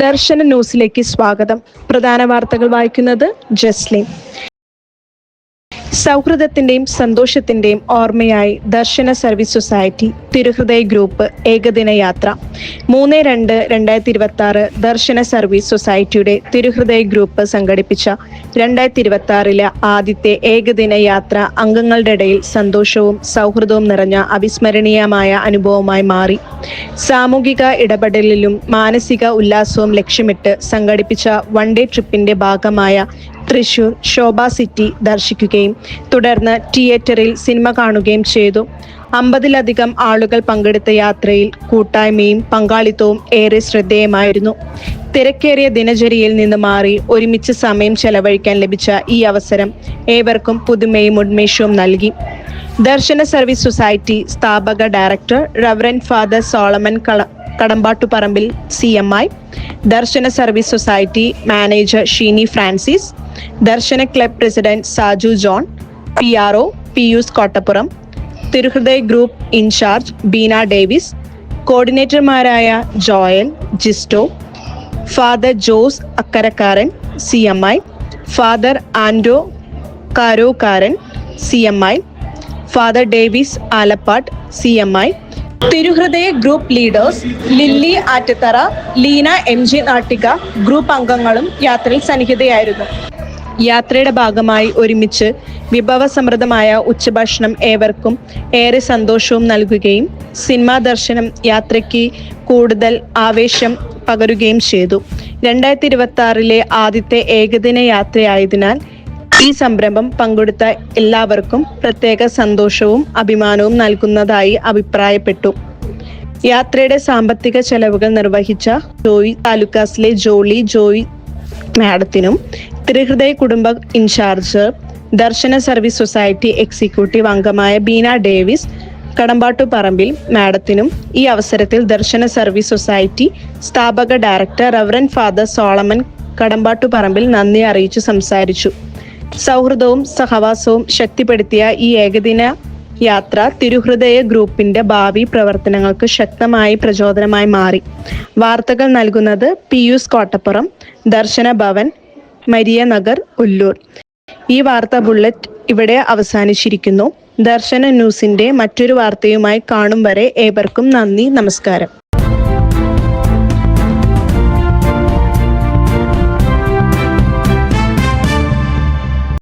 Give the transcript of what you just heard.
ദർശന ന്യൂസിലേക്ക് സ്വാഗതം. പ്രധാന വാർത്തകൾ വായിക്കുന്നത് ജസ്ലിൻ. സൗഹൃദത്തിന്റെയും സന്തോഷത്തിന്റെയും ഓർമ്മയായി ദർശന സർവീസ് സൊസൈറ്റി തിരുഹൃദയ ഗ്രൂപ്പ് ഏകദിന യാത്ര 3/2/2026 ദർശന സർവീസ് സൊസൈറ്റിയുടെ തിരുഹൃദയ ഗ്രൂപ്പ് സംഘടിപ്പിച്ച 2026 ആദ്യത്തെ ഏകദിന യാത്ര അംഗങ്ങളുടെ ഇടയിൽ സന്തോഷവും സൗഹൃദവും നിറഞ്ഞ അവിസ്മരണീയമായ അനുഭവമായി മാറി. സാമൂഹിക ഇടപെടലിലും മാനസിക ഉല്ലാസവും ലക്ഷ്യമിട്ട് സംഘടിപ്പിച്ച വൺ ഡേ ട്രിപ്പിന്റെ ഭാഗമായ തൃശൂർ ശോഭ സിറ്റി ദർശിക്കുകയും തുടർന്ന് തിയേറ്ററിൽ സിനിമ കാണുകയും ചെയ്തു. 50-ലധികം ആളുകൾ പങ്കെടുത്ത യാത്രയിൽ കൂട്ടായ്മയും പങ്കാളിത്തവും ഏറെ ശ്രദ്ധേയമായിരുന്നു. തിരക്കേറിയ ദിനചര്യയിൽ നിന്ന് മാറി ഒരുമിച്ച് സമയം ചെലവഴിക്കാൻ ലഭിച്ച ഈ അവസരം ഏവർക്കും പുതുമയും ഉന്മേഷവും നൽകി. ദർശന സർവീസ് സൊസൈറ്റി സ്ഥാപക director reverend father Solomon Kadambattuparambil CMI, Darshana service society manager Sheeni Francis, Darshana club president Saju John, PRO Pius Kottappuram, തിരുഹൃദയ ഗ്രൂപ്പ് ഇൻചാർജ് ബീന ഡേവിസ്, കോർഡിനേറ്റർമാരായ Joel, Jisto, father Jose Akkarakkaran CMI, father Ando Karokkaran CMI, father Davis Alappat CMI, തിരുഹൃദയ group leaders Lilly Attathara, Leena MG Nattika group അംഗങ്ങളും യാത്രയിൽ സന്നിഹിതയായിരുന്നു. യാത്രയുടെ ഭാഗമായി ഒരുമിച്ച് വിഭവസമൃദ്ധമായ ഉച്ചഭക്ഷണം ഏവർക്കും ഏറെ സന്തോഷവും നൽകുകയും സിനിമാ ദർശനം യാത്രയ്ക്ക് കൂടുതൽ ആവേശം പകരുകയും ചെയ്തു. 2026 ആദ്യത്തെ ഏകദിന യാത്രയായതിനാൽ ഈ സംരംഭം പങ്കെടുത്ത എല്ലാവർക്കും പ്രത്യേക സന്തോഷവും അഭിമാനവും നൽകുന്നതായി അഭിപ്രായപ്പെട്ടു. യാത്രയുടെ സാമ്പത്തിക ചെലവുകൾ നിർവഹിച്ച ജോയി താലൂക്കാസിലെ ജോയി മാഡത്തിനും, തിരുഹൃദയ കുടുംബ ഇൻചാർജ് ദർശന സർവീസ് സൊസൈറ്റി എക്സിക്യൂട്ടീവ് അംഗമായ ബീന ഡേവിസ് കടമ്പാട്ടുപറമ്പിൽ മാഡത്തിനും ഈ അവസരത്തിൽ ദർശന സർവീസ് സൊസൈറ്റി സ്ഥാപക director reverend father Solomon Kadambattuparambil നന്ദി അറിയിച്ചു സംസാരിച്ചു. സൗഹൃദവും സഹവാസവും ശക്തിപ്പെടുത്തിയ ഈ ഏകദിന യാത്ര തിരുഹൃദയ ഗ്രൂപ്പിന്റെ ഭാവി പ്രവർത്തനങ്ങൾക്ക് ശക്തമായി പ്രചോദനമായി മാറി. വാർത്തകൾ നൽകുന്നത് പിയൂസ് കോട്ടപ്പുറം, ദർശന ഭവൻ, മരിയ നഗർ, ഉല്ലൂർ. ഈ വാർത്താ ബുള്ളറ്റ് ഇവിടെ അവസാനിച്ചിരിക്കുന്നു. ദർശന ന്യൂസിന്റെ മറ്റൊരു വാർത്തയുമായി കാണും വരെ ഏവർക്കും നന്ദി, നമസ്കാരം.